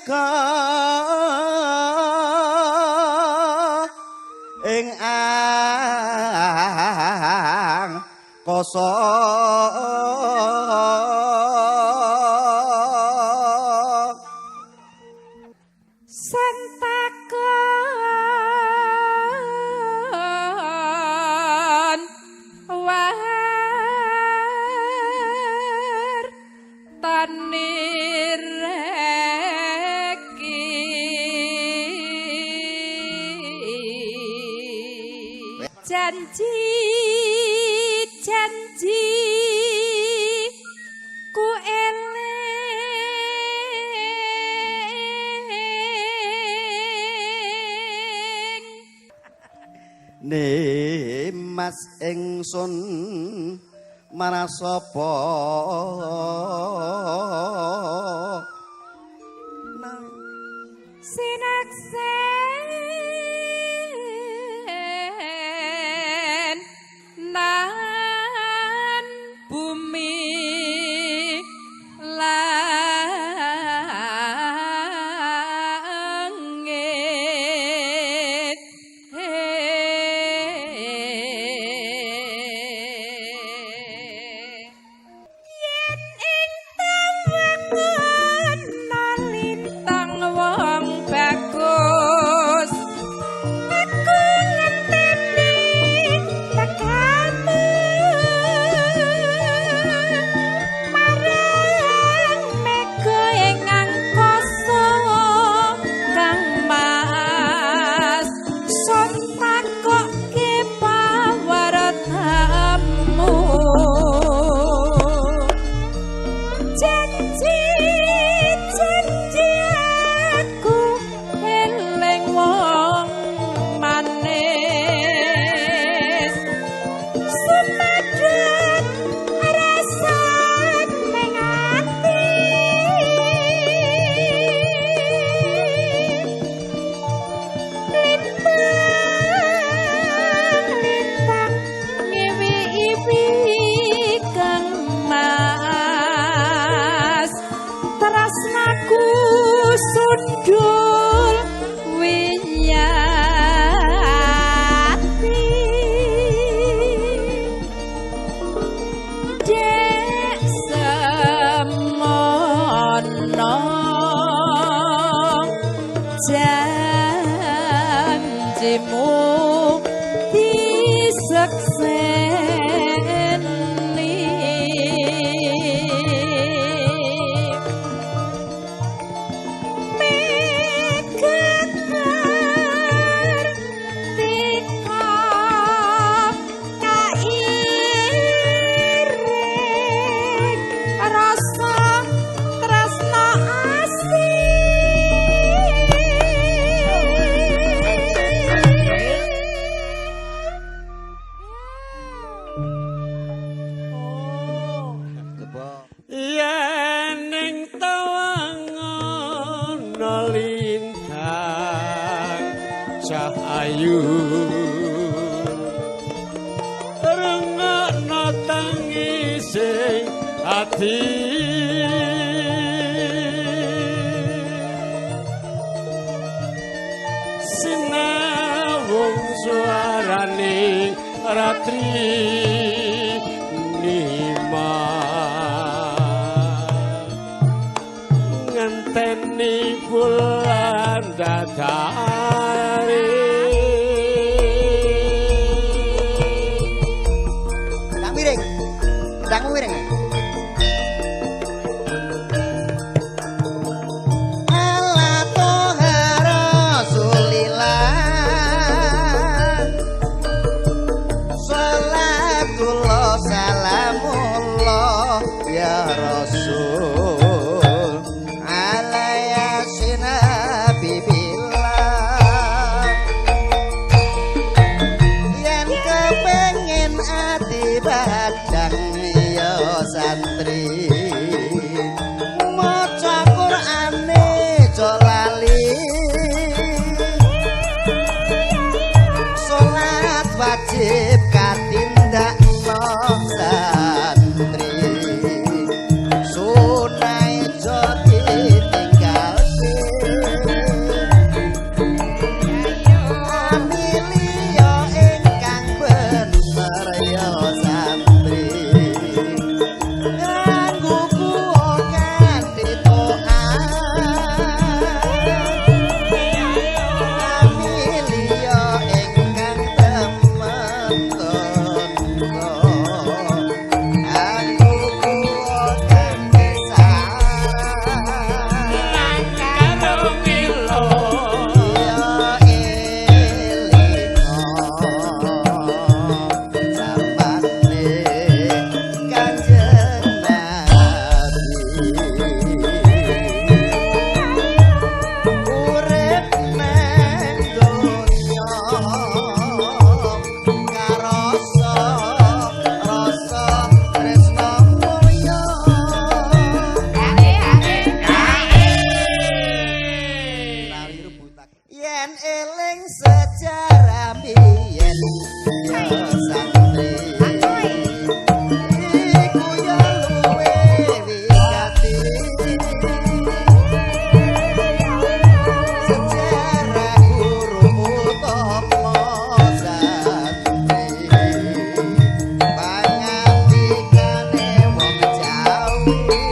mega ing angkasa janji ku eling Nimas ingsun marang sapa sinaksen nan bumi langit yen ing tawangan nalintang wong bagus aku ngenteni tekamu marang mega ing angkasa kang mas son takokke pawartamu janji aku eling wong manis sumadran rasa ning ati lintang ngewi-iwi kang mas tresnaku sundul wiyati dek semono janjimu yen ing tawangan lintang cahayu rengokno tangising ati sinawung suarane ratri nima ngenteni bulan dadari ndang miring ndangmu miring Allah Toha Rasulillah salatullah salamullah ya Rasul alaya sinabi billah yen kepengen ati badang ya santri maca Qur'ane aja lali salat wajib katindakno santri sunai aja ditinggalke Thank you.